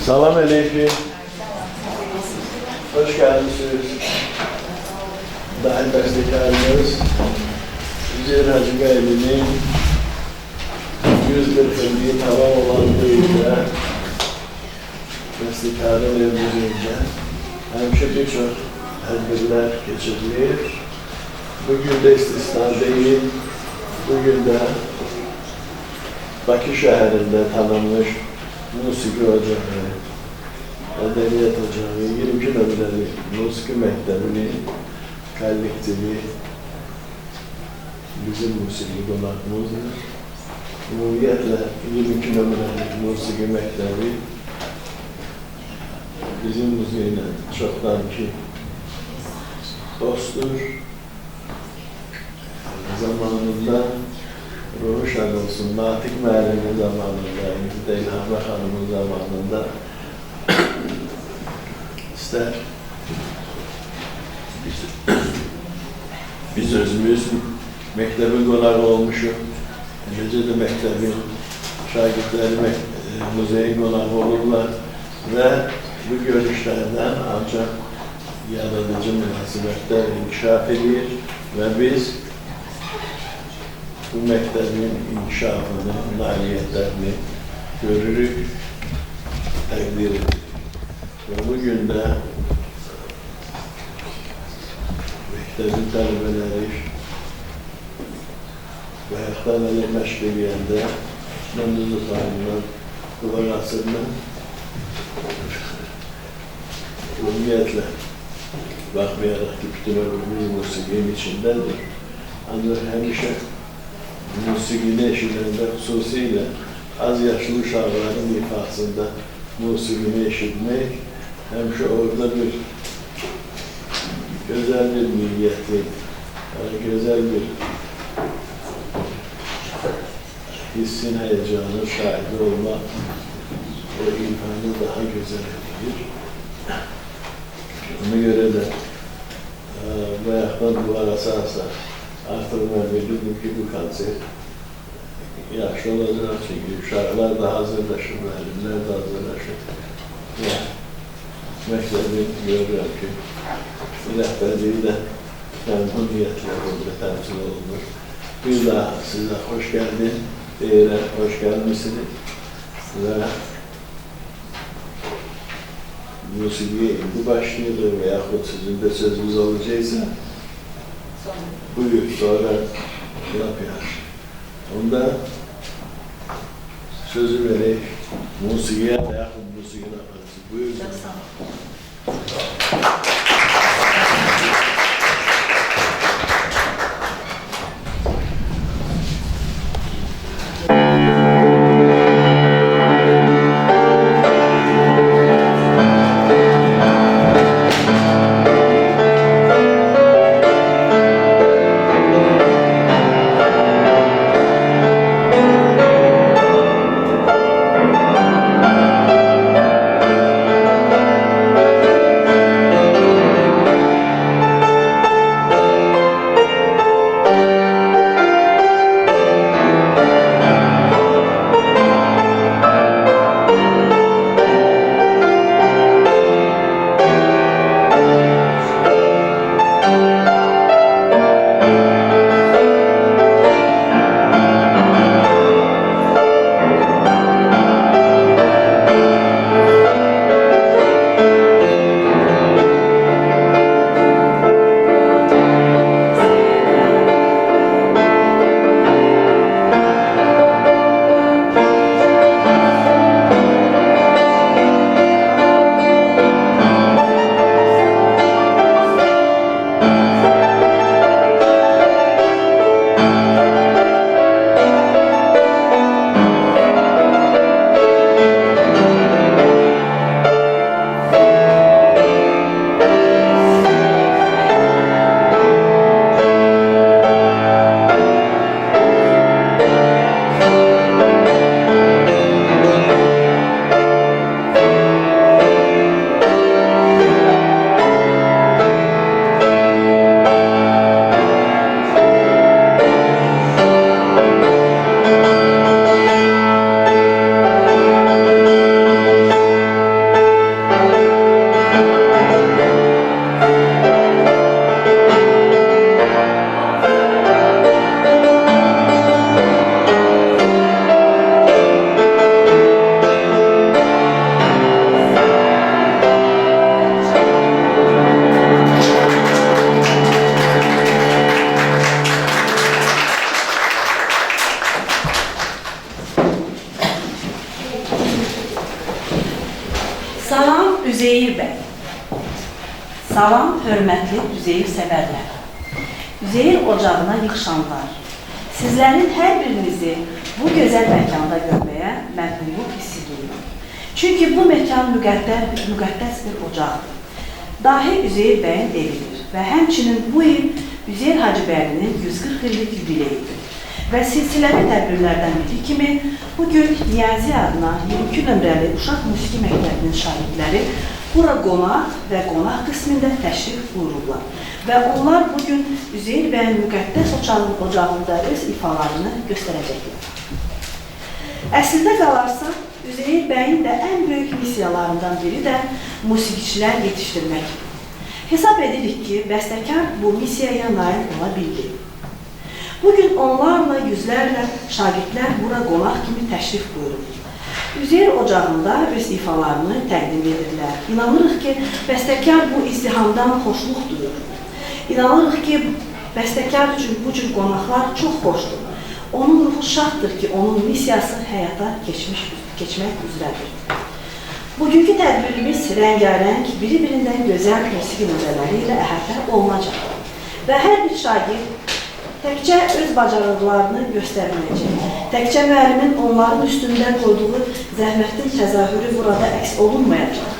Salam aleyküm. Hoş geldiniz. Dahil bestekarımız Üzeyir Hacı Beyli'nin 140. tamam olan köyünde bestekarın evliliğinde hemşe birçok tedbirler geçirilir. Bugün de istisna değil, bugün de Bakü şehrinde tanınmış Musiki Ocağı, Edebiyat Ocağı, 20 kilometre Musiki Mektebi'nin kolektifi bizim musiki konakımızdır. Umumiyetle 20 kilometre Musiki Mektebi bizim müziğine çoktan ki dosttur. Zamanında ruhu şad olsun, Natik Meğer'in zamanında, İlhan Hanım'ın zamanında ister biz özümüz mektebin konağı olmuşuz. Önce de mektebin şagirdleri müzeyin konağı olurlar ve bu görüşlerden ancak yaratıcı münasebetler inkişaf edilir ve biz bu mektebin inkişafını, nailiyetlerini görürük, takdir edirik. Ve bugün de mektebin talebeleri ve hayatlarla meşguliyende Mendüzü Tanrı'nın kulak asırının umumiyetle bakmayarak ki bütün ömrümüz musiki'nin içindendir. Ancak hemşe musiki'nin eşitlerinde hususiyle az yaşlı uşakların ifasında musiki'ni eşitmek hemşe orada bir güzel bir niyeti, yani güzel bir hissin heyecanı şahidi olmak o ilhamı daha güzel edilir. Ona göre de bu ayaktan duvara sarsa artık ben bildim ki bu kanser yaşlı olacak çünkü uşaklar da hazırlaşır, müellimler de hazırlaşır. Yani mektebin görüyorum ki rehberliği de memnun niyetle burada temsil olunur. Bir daha size hoş geldin, değere hoş gelmişsiniz ve musikiye indi başlıyordu veyahut sizin de sözünüz olacaksa buyur sonra yapıyor. Onda sözü vererek musikiye veyahut musikiye yaparız. Buyur. Salam Üzeyir bəy. Salam hörmətli Üzeyir sevərlər. Üzeyir ocağına yığışanlar. Sizlərin hər birinizi bu gözəl məkanda görməyə məmnunluq hissi duyuram. Çünki bu məkan müqəddəs bir ocaqdır. Dahi Üzeyir bəyin evidir və həmçinin bu il Üzeyir Hacıbəylinin 140 illik yubileyidir. Və silsiləli tədbirlərdən biri kimi bugün Niyazi adına 22 nömrəli Uşaq Musiqi Məktəbinin şagirdləri bura qonaq və qonaq qismində təşrif buyururlar. Və onlar bugün Üzeyir bəyin müqəddəs ocağında öz ifalarını göstərəcəklər. Əslində qalarsa, Üzeyir bəyin də ən böyük missiyalarından biri də musiqiçilər yetişdirməkdir. Hesab edirik ki, bəstəkar bu missiyaya nail ola bildi. Bugün onlarla yüzlərlə şagirdlər bura qonaq kimi təşrif buyurur. Üzeyir ocağında öz ifalarını təqdim edirlər. İnanırıq ki, bəstəkar bu izdihamdan xoşluq duyur. İnanırıq ki, bəstəkar üçün bu cür qonaqlar çox xoşdur. Onun ruhu şaddır ki, onun missiyası həyata keçmək üzrədir. Bugünkü tədbirimiz rəngarəng, biri-birindən gözəl musiqi növbələri ilə əhatə olunacaq. Və hər bir şagird təkcə öz bacarıqlarını göstərməyəcək. Təkcə müəllimin onların üstündə qoyduğu zəhmətin təzahürü burada əks olunmayacaq.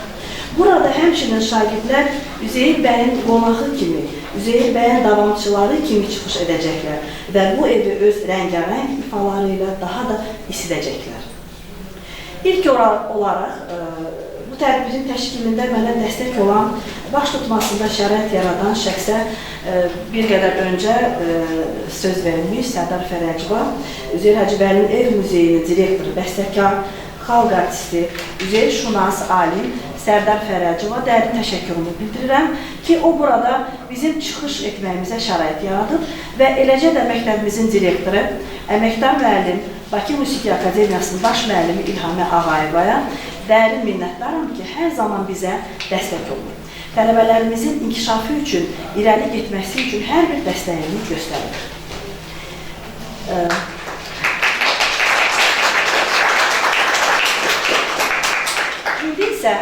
Burada həmçinin şagirdlər Üzeyir bəyin qonağı kimi, Üzeyir bəyin davamçıları kimi çıxış edəcəklər və bu evi öz rəngarəng ifaları ilə daha da isidəcəklər. İlk olaraq bu tədbirin təşkilində mənə dəstək olan, baş tutmasında şərait yaradan şəxsə bir qədər öncə söz verilmiş Sərdar Fərəcova, Üzeyir Hacıbəylinin ev muzeyinin direktoru, bəstəkar, xalq artisti, Üzeyir şünas, alim Sərdar Fərəcova dərin təşəkkürümü bildirirəm ki, o burada bizim çıxış etməyimizə şərait yaradıb və eləcə də məktəbimizin direktoru, əməkdar müəllim, Bakı Musiqi Akademiyasının baş müəllimi İlhamə Ağayevaya dərin minnətdaram ki, hər zaman bizə dəstək olunur. Tələbələrimizin inkişafı üçün, irəli getməsi üçün hər bir dəstəyini göstərir. İndi isə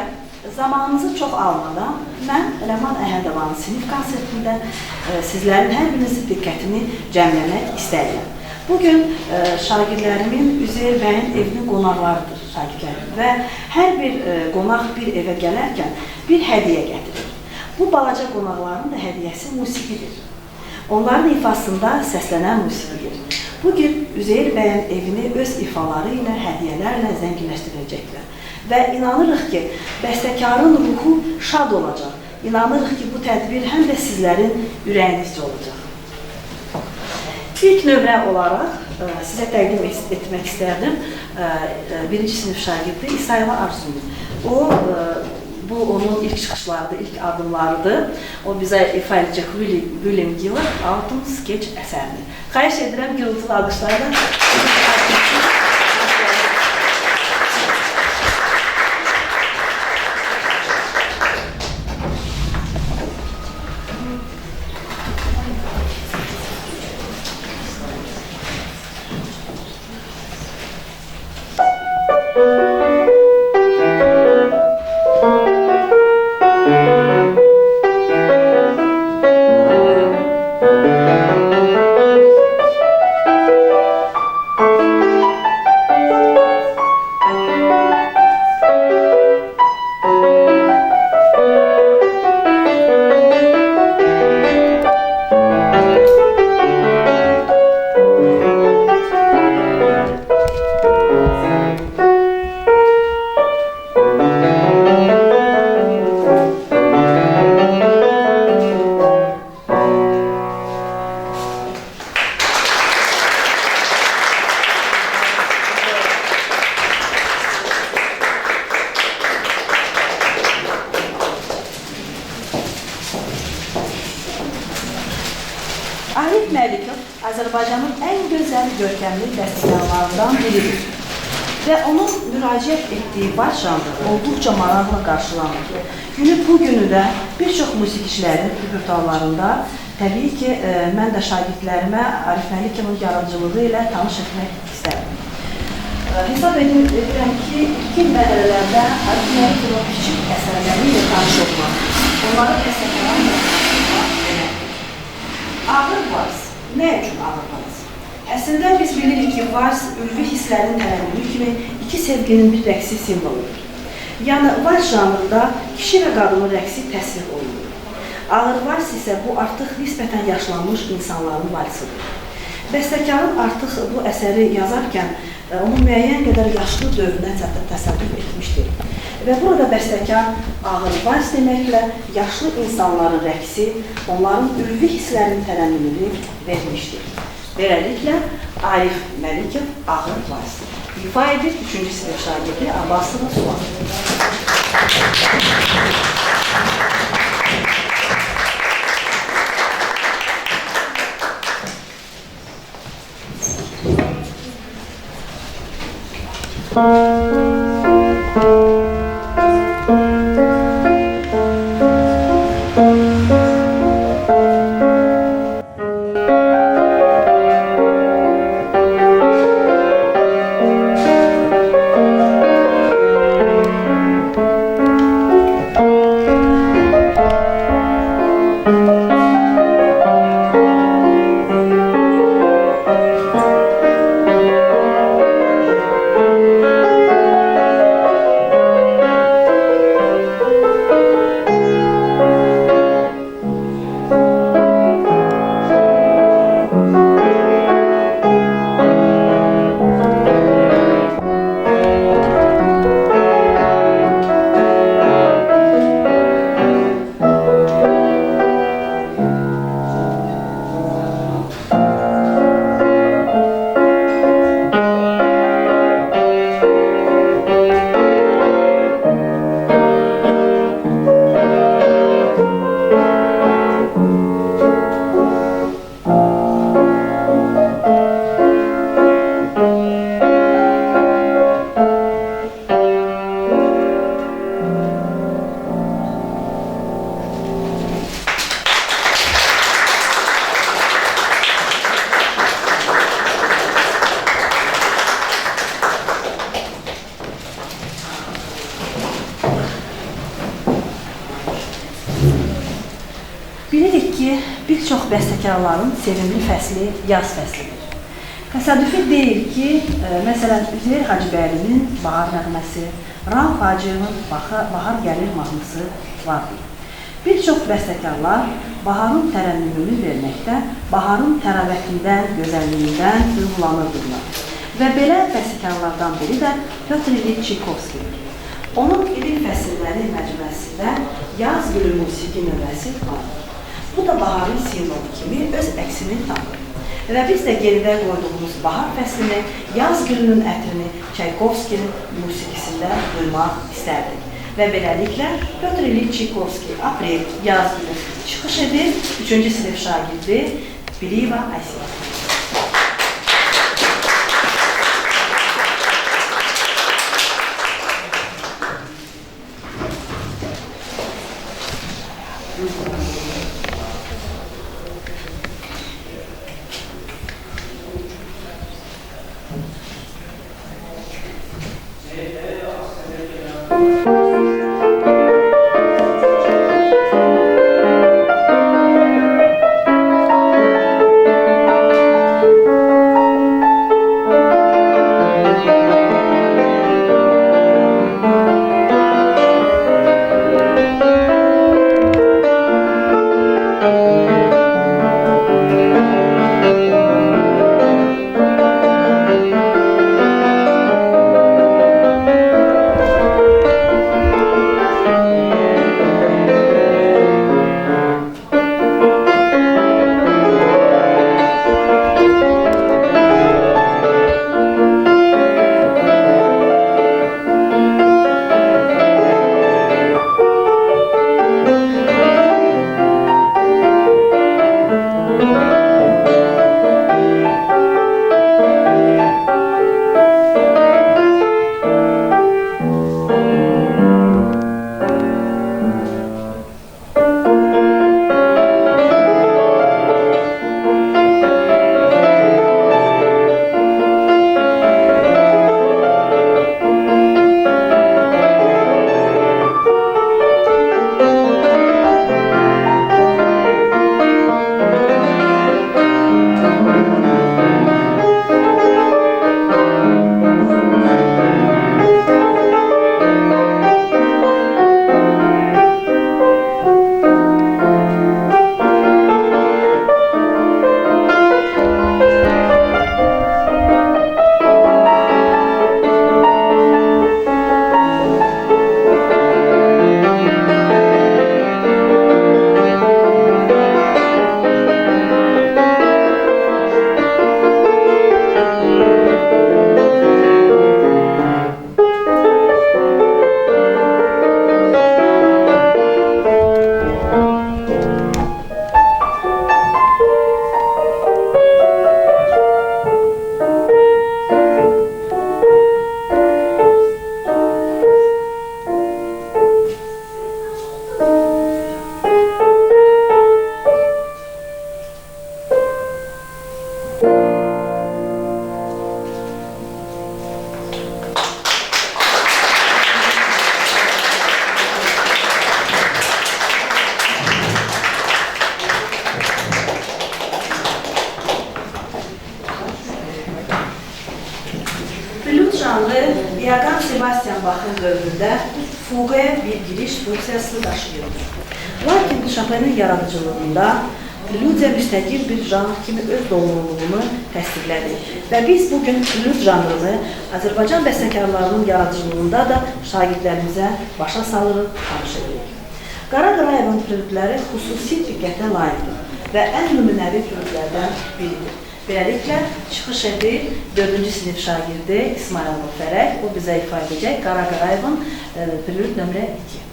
zamanınızı çox almadan mən Rəman Əhədovanın sinif konsertində sizlərin hər birinizin diqqətini cəmləmək istəyirəm. Bugün şagirdlərimin Üzeyir bəyin evinin qonaqlarıdır şagirdlərim və hər bir qonaq bir evə gələrkən bir hədiyyə gətirir. Bu balaca qonaqların da hədiyyəsi musiqidir. Onların ifasında səslənən musiqidir. Bugün Üzeyir bəyin evini öz ifaları ilə, hədiyyələrlə zənginləşdirəcəklər. Və inanırıq ki, bəstəkarın ruhu şad olacaq. İnanırıq ki, bu tədbir həm də sizlərin ürəyinizcə olacaq. İlk nömrə olaraq sizə təqdim etmək istərdim birinci sinif şagirdi İsayeva Arzumi. Bu onun ilk çıxışlarıdır, ilk adımlarıdır. O bizə ifa edəcək William Gillard Autumn Sketch əsərini. Xahiş edirəm gürültülü alqışlarla. Arif Məlikov Azərbaycanın ən gözəl, görkəmli bəstəkarlarından biridir və onun müraciət etdiyi baş janr olduqca maraqla qarşılanır. Günü bu günü də bir çox musiqiçilərin repertuarlarında təbii ki, mən də şagirdlərimə Arif Məlikovun yaradıcılığı ilə tanış etmək istərdim. Hesab edirəm ki, ilkin mərhələlərdə aritmetik və kiçik əsərləri ilə tanış olmaq, onları bəstəkarlarla tanışmaq deməkdir. Ağır vals. Nə üçün ağır vals? Əslində biz bilirik ki, vals ülvi hisslərin tərənnümü kimi iki sevginin bir rəqsi simvoludur. Yəni, vals janrında kişi və qadının rəqsi təsvir olunur. Ağır vals isə bu artıq nisbətən yaşlanmış insanların valsıdır. Bəstəkarın artıq bu əsəri yazarkən onun müəyyən qədər yaşlı dövrünə təsəvvür etmişdir. Və burada bəstəkar ağır vals deməklə yaşlı insanların rəqsi, onların ülvi hisslərinin tərənnümünü vermişdir. Beləliklə, Arif Məlikov ağır vals ifa edir 3-cü sinif şagirdi Abbasova Sual. Bilirik ki, bir çox bəstəkarların sevimli fəsli yaz fəslidir. Təsadüfi deyil ki, məsələn, Üzeyir Hacıbəylinin Bahar nəğməsi, Rauf Hacıyevanın Bahar gəlir mahnısı vardır. Bir çox bəstəkarlar baharın tərənnümünü verməkdə, baharın təravətindən, gözəlliyindən duyğulanırdılar. Və belə bəstəkarlardan biri də Pyotr İliç Çaykovskidir. Onun İlin fəsilləri məcmuəsində Yaz Gülü musiqi növbəsi vardır. Bu da baharın simvolu kimi öz əksini tapır. Və biz də geridə qoyduğumuz bahar fəslini, yaz gülünün ətrini Çaykovskinin musiqisində duymaq istərdik. Və beləliklə Pyotr İliç Çaykovski aprel, yaz gülü çıxış edir 3-cü sinif şagirdi Biliyeva Asiya. janrı Iaqan Sebastian Bach'ın dövründə fuqaya bir giriş funksiyasını daşıyır. Lakin Chopin'in yaradıcılığında prelüdiya müstəqil bir janr kimi öz doluluğunu təsdiqlədi və biz bugün prelüd janrını Azərbaycan bəstəkarlarının yaradıcılığında da şagirdlərimizə başa salırıq, tanış edirik. Qara Qarayevin prelüdləri xüsusi diqqətə layiqdir və ən nümunəvi prelüdlərdən biridir. Beləliklə, çıxış edir 4-cü sinif şagirdi İsmail Fərək, o bizə ifa edəcək Qara Qarayevin prelüd nömrə 2.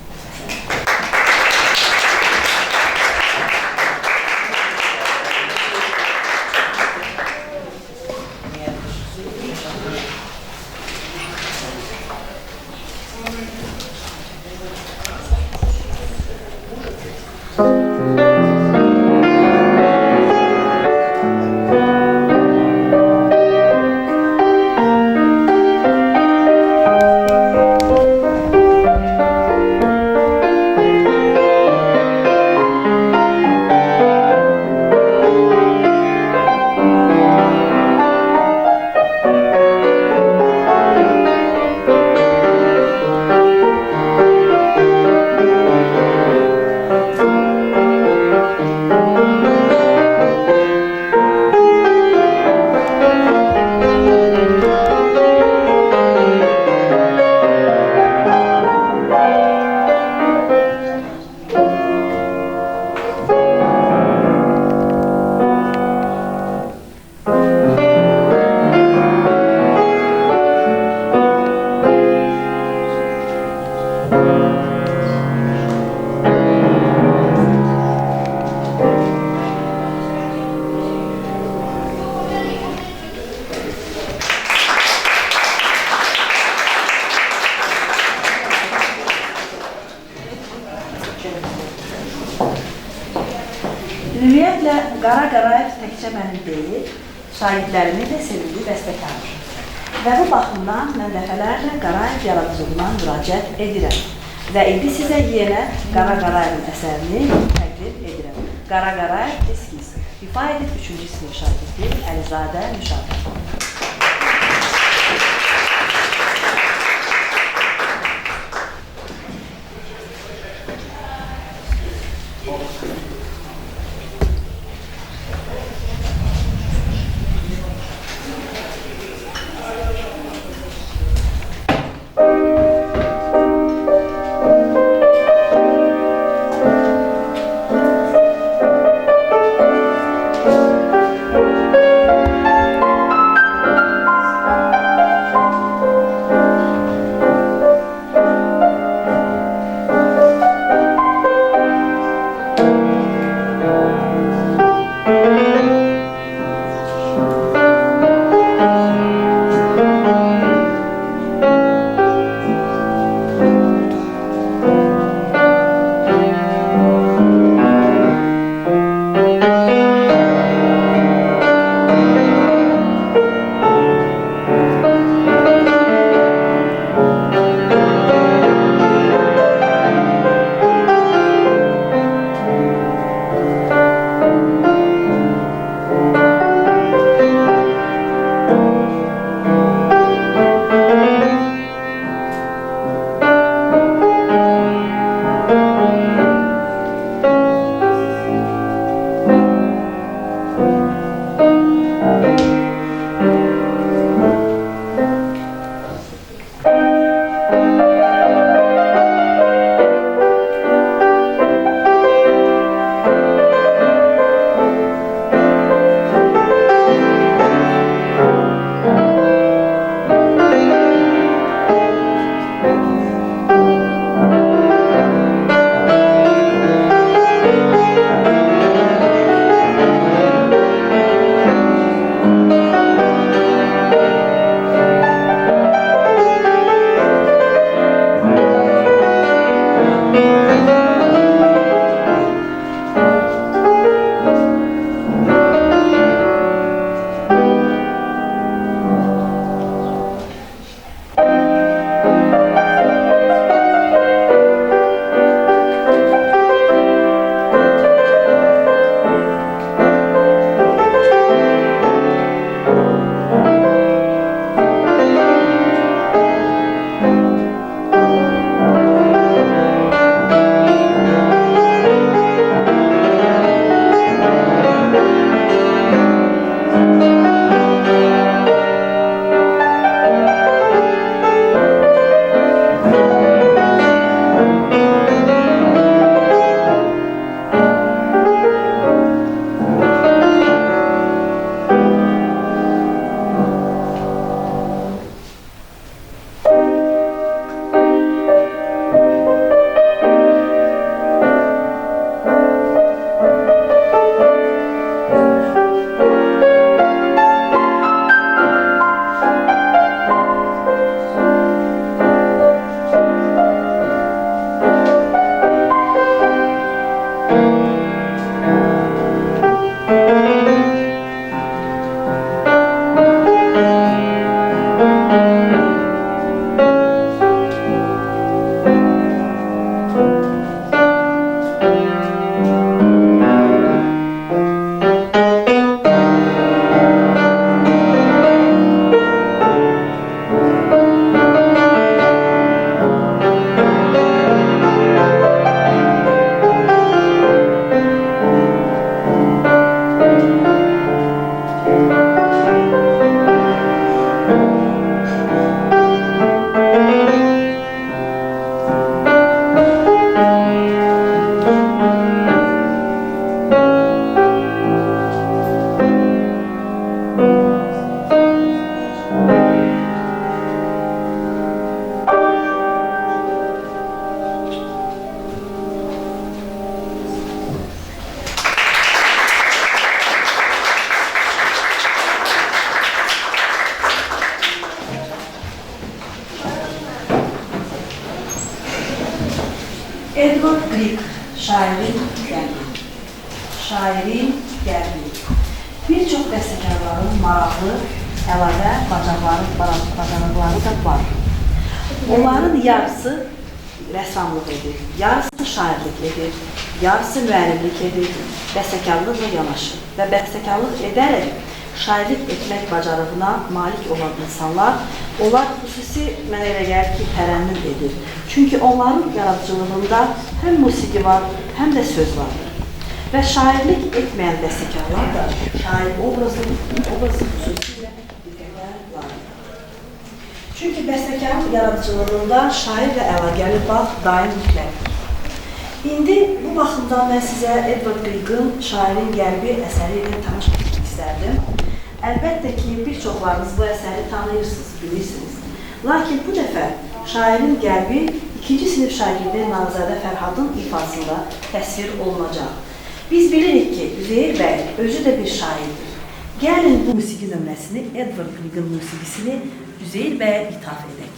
Ümumiyyətlə, Qara Qarayev təkcə mənim deyil, şahidlərimin də sevgili bəstəkardır. Və bu baxımdan mən dəfələrlə Qarayev yaradıcılığına müraciət edirəm. Və indi sizə yenə Qara Qarayevin əsərini təqdim edirəm. Qara Qarayev eskiz. İfa edib 3-cü sinif şagirdi Əlizadə Müşahidə. Edward Grieg, şairin qəlbi. Şairin qəlbi. Bir çox bəstəkarların maraqlı, əlavə bacarıqları da var. Onların yarısı rəssamlıq edir, yarısı şairlik edir, yarısı müəllimlik edir, bəstəkarlıqla yanaşır və bəstəkarlıq edərək şairlik etmək bacarığına malik olan insanlar, onlar xüsusi mənə elə gəlir ki, tərənnüm edir. Çünki onların yaradıcılığında həm musiqi var, həm də söz vardır. Və şairlik etməyən bəstəkarlar da şair obrazı xüsusilə diqqətə layiqdir. Çünki bəstəkarın yaradıcılığında şairlə əlaqəli bağ daim mütləqdir. İndi bu baxımdan mən sizə Edward Grieg'in Şairin qəlbi əsəri ilə tanış etmək istərdim. Əlbəttə ki, bir çoxlarınız bu əsəri tanıyırsınız, bilirsiniz. Lakin bu dəfə Şairin qəlbi 2-ci sinif şagirdi Nağzadə Fərhadın ifasında təsvir olunacaq. Biz bilirik ki, Üzeyir bəy özü də bir şairdir. Gəlin bu musiqi nömrəsini, Edward Grieg'in musiqisini Üzeyir bəyə ithaf edək.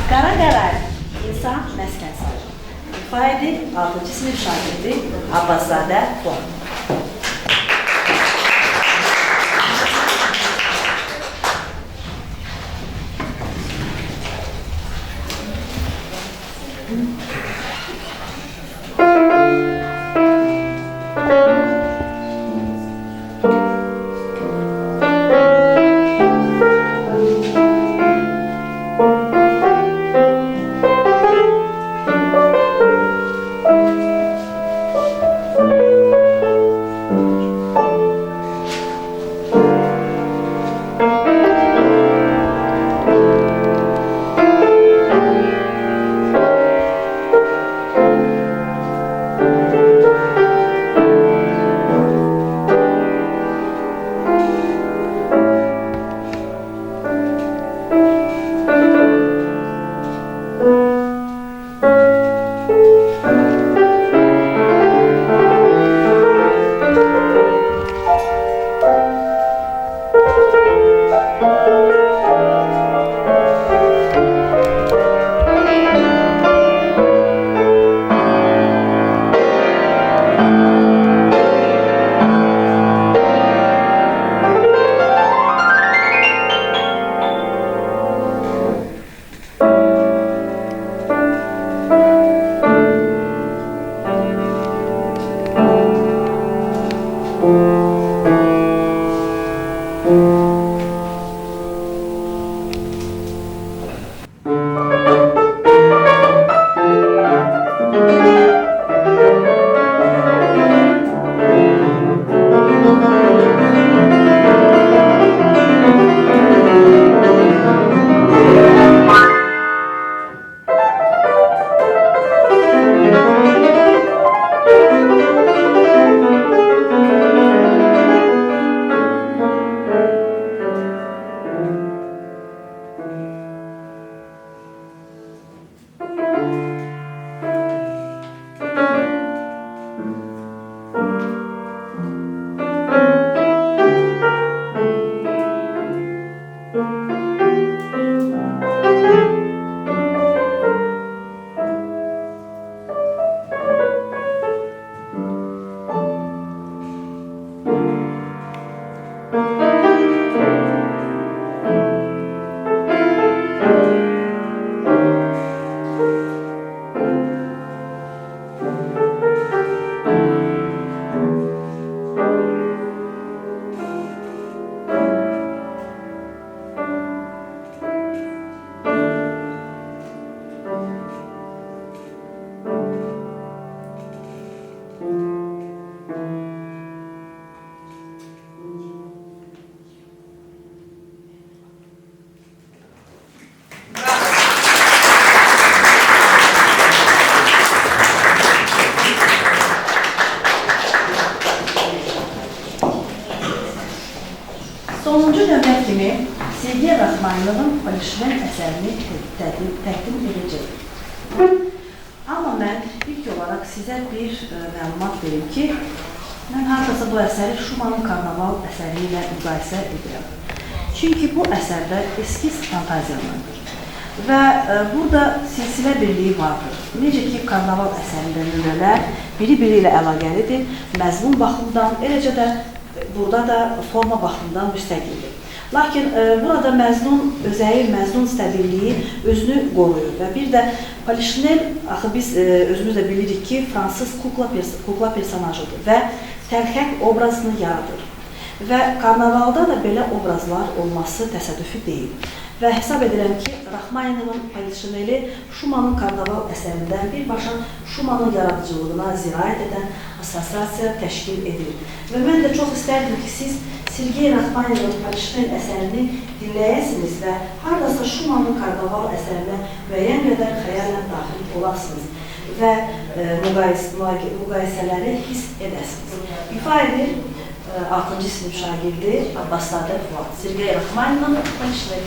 Qara Qərayev, İnsan Məskən Sahib. İfadə 6-cı sinif şagirdi Abbaszadə Fuad. Sonuncu növbət kimi Sergey Raxmanovun Polishnen əsərini təqdim edəcək. Amma mən ilk olaraq sizə bir məlumat verim ki, mən hardasa bu əsəri Şumanın Karnaval əsəri ilə müqayisə edirəm. Çünki bu əsərdə eskiz fantaziyalardır və burada silsilə birliyi vardır. Necə ki, Karnaval əsərində nümunələr biri-biri ilə əlaqəlidir, məzmun baxımdan, eləcə də burada da forma baxımından müstəqildir. Lakin burada məzmun stabilliyi özünü qoruyur və bir də Polishnen, axı biz özümüz də bilirik ki, fransız kukla personajıdır və təlxək obrazını yaradır. Və Karnavalda da belə obrazlar olması təsadüfi deyil. Və hesab edirəm ki, Raxmanovun Polishini Şumanın Karnaval əsərindən birbaşa Şumanın yaradıcılığına zirayət edən assosiasiya təşkil edir. Və mən də çox istərdim ki, siz Sergey Raxmanovun Polishini əsərini dinləyəsiniz və haradasa Şumanın Karnaval əsərinə müəyyən qədər xəyallə daxil olasınız və müqayisələri hiss edəsiniz. İfa edir 6-cı sinif şagirdi Abbaszadə Fuad. Sergey Raxmanovun Polishini.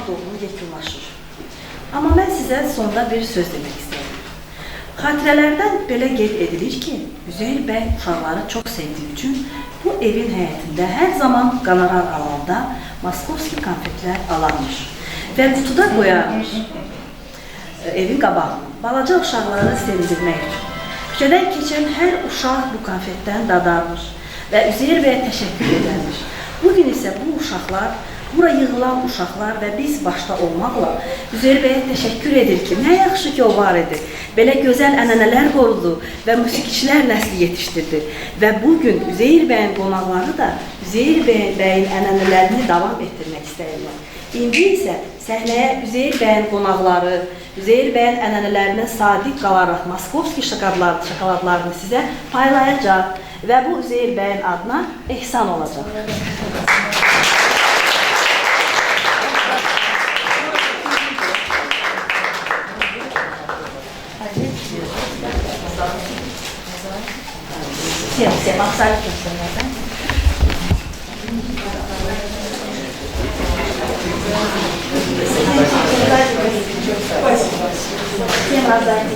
doğumu yekunlaşır. Amma mən sizə sonda bir söz demək istəyirəm. Xatirələrdən belə qeyd edilir ki, Üzeyir bəy uşaqları çox sevdiyi üçün bu evin həyətində hər zaman qanarar alanda Moskovski konfetlər alarmış və qutuda qoyarmış evin qabağına. Balaca uşaqları sevindirmək üçün. Küçədən keçən hər uşaq bu konfetdən dadarmış və Üzeyir bəyə təşəkkür edərmiş. Bugün isə bu uşaqlar, bura yığılan uşaqlar və biz başda olmaqla Üzeyir bəyə təşəkkür edir ki, nə yaxşı ki o var idi. Belə gözəl ənənələr qorudu və musiqiçilər nəsli yetişdirdi. Və bugün Üzeyir bəyin qonaqları da Üzeyir bəyin ənənələrini davam etdirmək istəyirlər. İndi isə səhnəyə Üzeyir bəyin qonaqları, Üzeyir bəyin ənənələrinə sadiq qalaraq Moskovski şokoladlarını sizə paylayacaq və bu Üzeyir bəyin adına ehsan olacaq. Всем абсолютно всем, да? Всем раздайте.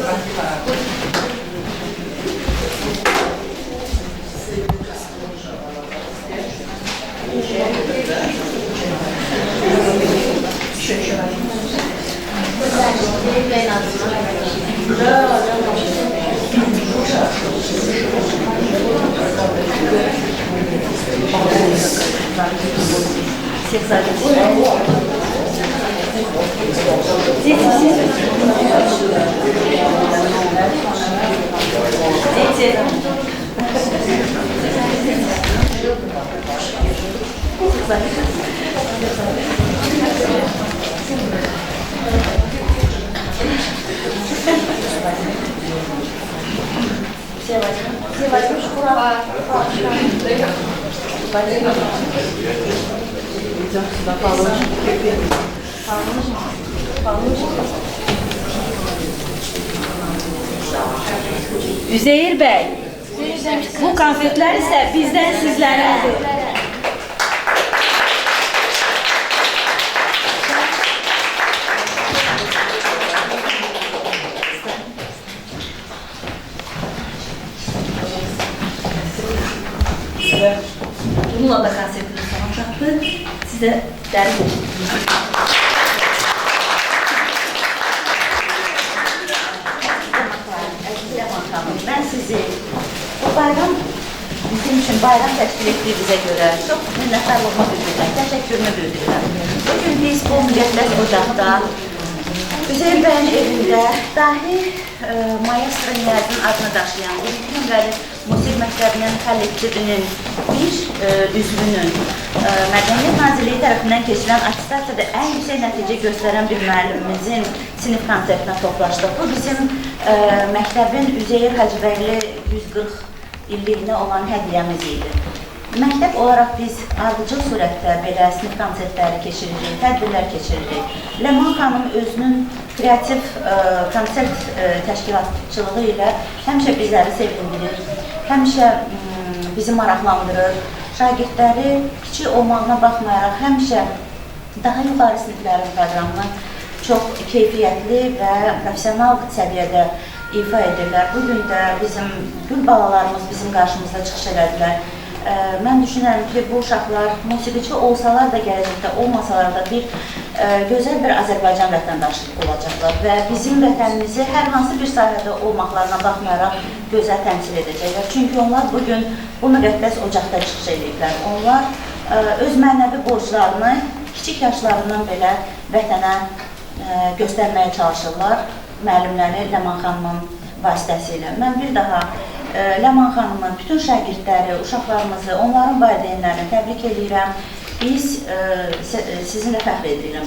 Всех задержали. Дети все. Дети. Все возьмешь кура. Идем сюда, положим. Положим. Üzeyir bəy, bu konfetlər isə bizdən sizlərədir. Bununla da konsertimiz tamamlandı. Sizə dərin olsun. Ben sizi bu bayram bizim için bayram təşkil etdiyinizə görə çox minnətdarlığımı bildirirəm, təşəkkürümü bildirirəm. Bugün biz bu müqəddəs ocaqda Üzeyir bəyin evində dahi maestro Niyazın adını daşıyan İlkin Vəli Musiqi Məktəbinin kollektivinin bir üzvünün Mədəniyyət Nazirliyi tərəfindən keçirilən atestasiyada ən yüksək nəticə göstərən bir müəllimimizin sinif konsertinə toplaşdıq. Bu bizim məktəbin Üzeyir Hacıbəyli 140 illiyinə olan hədiyyəmiz idi. Məktəb olaraq biz ardıcıl surətdə belə sinif konsertləri keçiririk, tədbirlər keçiririk. Ləman xanım özünün kreativ konsert təşkilatçılığı ilə həmişə bizləri sevindirir, həmişə bizi maraqlandırır. Şagirdləri kiçik olmağına baxmayaraq həmişə daha yuxarı siniflərin proqramını çox keyfiyyətli və profesional səviyyədə ifa edirlər. Bugün də bizim gül balalarımız bizim qarşımızda çıxış elədilər. Mən düşünürəm ki, bu uşaqlar musiqiçi olsalar da, gələcəkdə olmasalar da gözəl bir Azərbaycan vətəndaşı olacaqlar və bizim vətənimizi hər hansı bir sahədə olmaqlarına baxmayaraq gözəl təmsil edəcəklər. Çünki onlar bugün bu müqəddəs ocaqda çıxış ediblər. Onlar öz mənəvi borclarını kiçik yaşlarından belə vətənə göstərməyə çalışırlar müəllimləri Ləman xanımın vasitəsilə. Mən bir daha Ləman xanımın bütün şagirdləri, uşaqlarımızı, onların valideynlərini təbrik edirəm. Biz sizinlə fəxr edirəm.